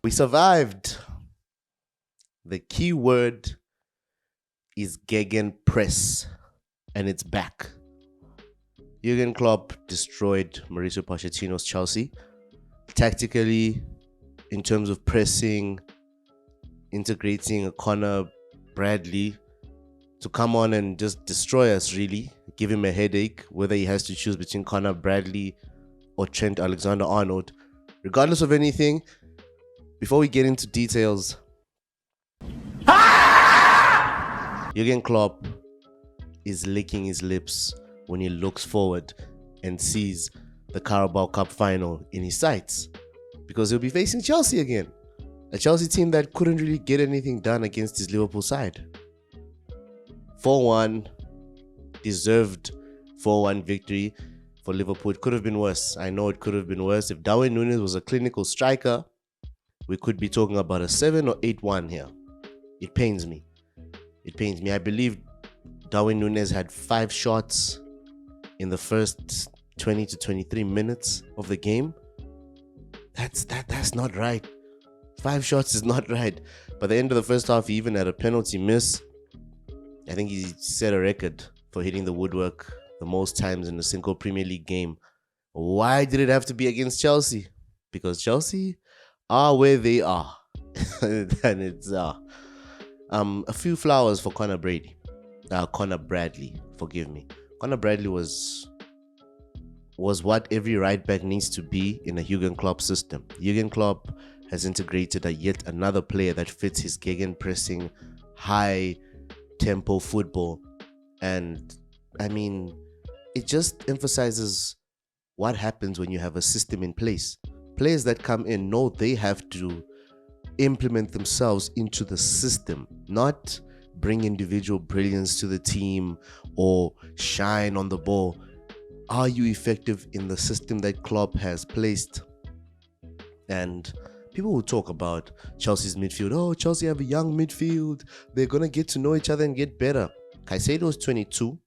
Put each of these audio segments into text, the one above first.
We survived. The key word is Gegenpress, and it's back. Jurgen Klopp destroyed Mauricio Pochettino's Chelsea. Tactically, in terms of pressing, integrating a Connor Bradley to come on and just destroy us, really. Give him a headache, whether he has to choose between Connor Bradley or Trent Alexander-Arnold. Regardless of anything, before we get into details, Jurgen Klopp is licking his lips when he looks forward and sees the Carabao Cup final in his sights, because he'll be facing Chelsea again, a Chelsea team that couldn't really get anything done against his Liverpool side. 4-1, deserved 4-1 victory for Liverpool. It could have been worse. I know it could have been worse. If Darwin Núñez was a clinical striker, we could be talking about a 7 or 8-1 here. It pains me. It pains me. I believe Darwin Núñez had 5 shots in the first 20 to 23 minutes of the game. That's not right. 5 shots is not right. By the end of the first half, he even had a penalty miss. I think he set a record for hitting the woodwork the most times in a single Premier League game. Why did it have to be against Chelsea? Because Chelsea are where they are. And it's a few flowers for Connor Bradley, forgive me. Connor Bradley was what every right back needs to be in a Jurgen Klopp system. Jurgen Klopp has integrated yet another player that fits his gegenpressing, high tempo football, and I mean, it just emphasizes what happens when you have a system in place. Players that come in know they have to implement themselves into the system, not bring individual brilliance to the team or shine on the ball. Are you effective in the system that Klopp has placed? And people will talk about Chelsea's midfield. Oh, Chelsea have a young midfield. They're going to get to know each other and get better. Caicedo's 22.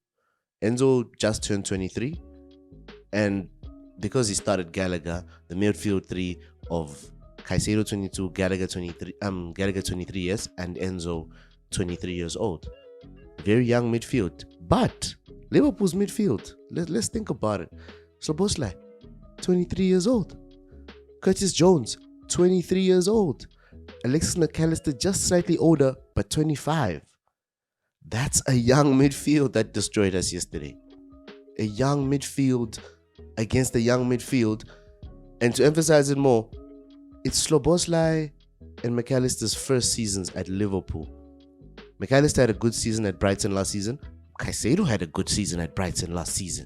Enzo just turned 23. And because he started Gallagher, the midfield three of Caicedo 22, Gallagher 23, yes, and Enzo 23 years old. Very young midfield. But Liverpool's midfield, let's think about it. Szoboszlai, 23 years old. Curtis Jones, 23 years old. Alexis McAllister, just slightly older, but 25. That's a young midfield that destroyed us yesterday. A young midfield against a young midfield. And to emphasize it more, it's Szoboszlai and McAllister's first seasons at Liverpool. McAllister had a good season at Brighton last season. Caicedo had a good season at Brighton last season.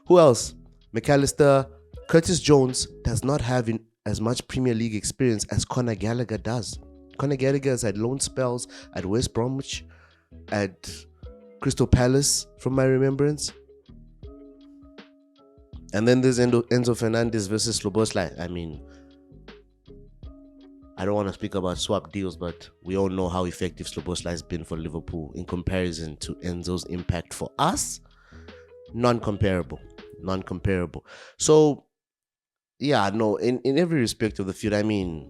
Who else? McAllister. Curtis Jones does not have as much Premier League experience as Conor Gallagher does. Conor Gallagher has had loan spells at West Bromwich, at Crystal Palace, from my remembrance. And then there's Enzo Fernandez versus Szoboszlai. I mean, I don't want to speak about swap deals, but we all know how effective Szoboszlai has been for Liverpool in comparison to Enzo's impact for us. Non-comparable. So, yeah, no, in every respect of the field, I mean,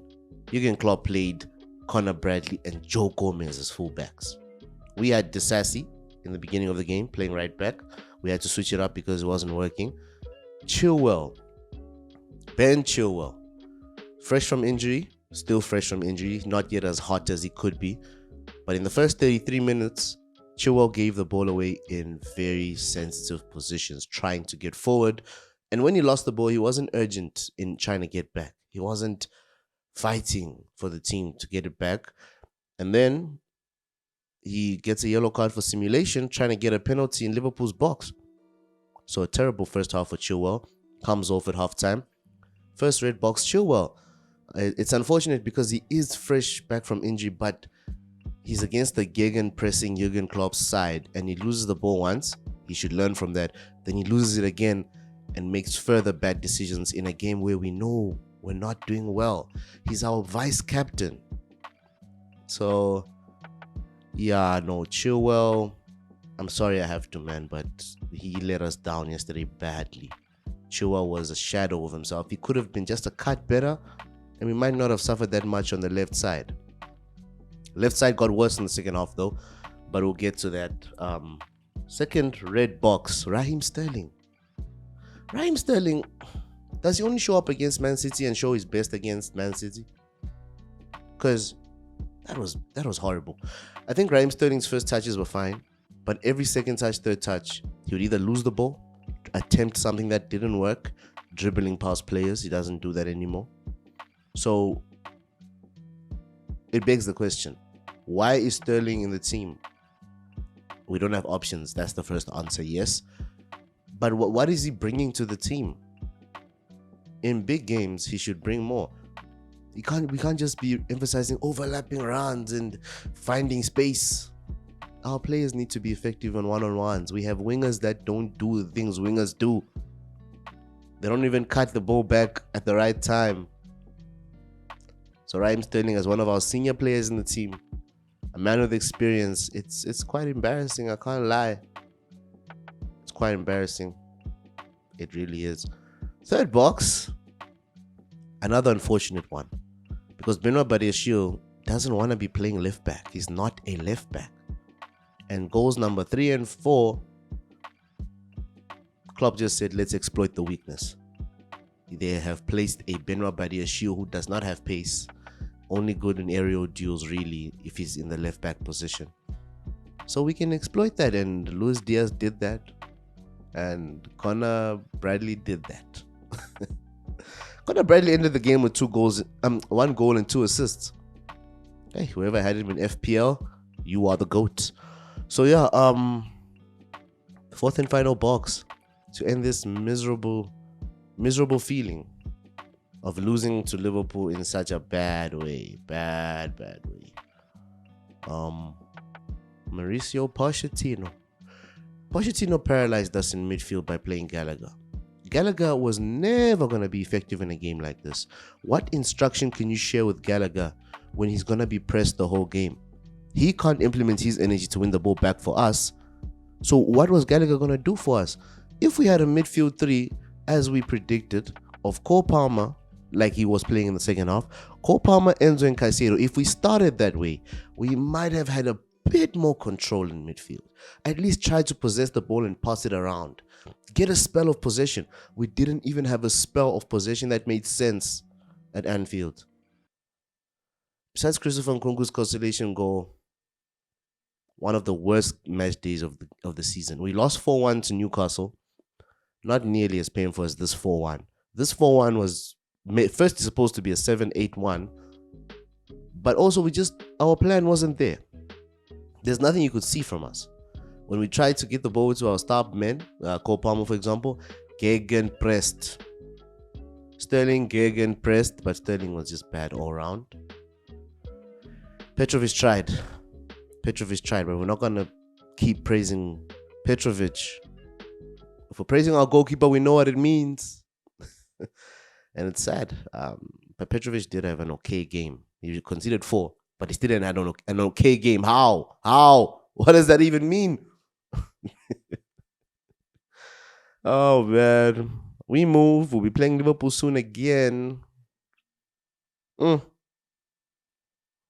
Jurgen Klopp played Connor Bradley and Joe Gomez as fullbacks. We had Disasi in the beginning of the game playing right back. We had to switch it up because it wasn't working. Ben Chilwell, still fresh from injury, not yet as hot as he could be. But in the first 33 minutes, Chilwell gave the ball away in very sensitive positions, trying to get forward. And when he lost the ball, he wasn't urgent in trying to get back. He wasn't fighting for the team to get it back. And then he gets a yellow card for simulation, trying to get a penalty in Liverpool's box. So a terrible first half for Chilwell. Comes off at halftime. First red box, Chilwell. It's unfortunate because he is fresh back from injury, but he's against the gegenpressing Jurgen Klopp's side, and he loses the ball once. He should learn from that. Then he loses it again and makes further bad decisions in a game where we know we're not doing well. He's our vice captain. So, yeah, no, Chilwell, I'm sorry I have to, man, but he let us down yesterday badly. Chua was a shadow of himself. He could have been just a cut better, and we might not have suffered that much on the left side. Left side got worse in the second half though, but we'll get to that. Second red box, Raheem Sterling. Raheem Sterling, does he only show up against Man City and show his best against Man City? Because that was horrible. I think Raheem Sterling's first touches were fine, but every second touch, third touch, he would either lose the ball, attempt something that didn't work, dribbling past players. He doesn't do that anymore. So it begs the question, why is Sterling in the team? We don't have options. That's the first answer, yes. But what is he bringing to the team? In big games, he should bring more. We can't just be emphasizing overlapping runs and finding space. Our players need to be effective on one-on-ones. We have wingers that don't do the things wingers do. They don't even cut the ball back at the right time. So Raheem Sterling, as one of our senior players in the team, a man with experience, it's quite embarrassing. I can't lie. It's quite embarrassing. It really is. Third box, another unfortunate one, because Benoit Badiashile doesn't want to be playing left back. He's not a left back. And goals number 3 and 4, Klopp just said, let's exploit the weakness. They have placed a Benoit Badiashile who does not have pace, only good in aerial duels really if he's in the left back position. So we can exploit that, and Luis Diaz did that, and Connor Bradley did that. Connor Bradley ended the game with 1 goal and 2 assists. Hey, whoever had him in FPL, you are the GOAT. So yeah, fourth and final box to end this miserable feeling of losing to Liverpool in such a bad way. Bad way. Mauricio Pochettino. Pochettino paralyzed us in midfield by playing Gallagher. Gallagher was never going to be effective in a game like this. What instruction can you share with Gallagher when he's going to be pressed the whole game? He can't implement his energy to win the ball back for us. So what was Gallagher going to do for us? If we had a midfield 3, as we predicted, of Cole Palmer, like he was playing in the second half, Cole Palmer, Enzo and Caicedo, if we started that way, we might have had a bit more control in midfield. At least try to possess the ball and pass it around. Get a spell of possession. We didn't even have a spell of possession that made sense at Anfield. Besides Christopher Nkunku's consolation goal, one of the worst match days of the season. We lost 4-1 to Newcastle. Not nearly as painful as this 4-1. This 4-1 was first supposed to be a 7-8-1, but also our plan wasn't there. There's nothing you could see from us. When we tried to get the ball to our star men, Cole Palmer for example, Gegenpressed. Sterling Gegenpressed, but Sterling was just bad all around. Petrovic tried, but we're not going to keep praising Petrovic. If we're praising our goalkeeper, we know what it means. And it's sad. But Petrovic did have an okay game. He conceded 4, but he still didn't have an okay game. How? What does that even mean? Oh, man. We move. We'll be playing Liverpool soon again.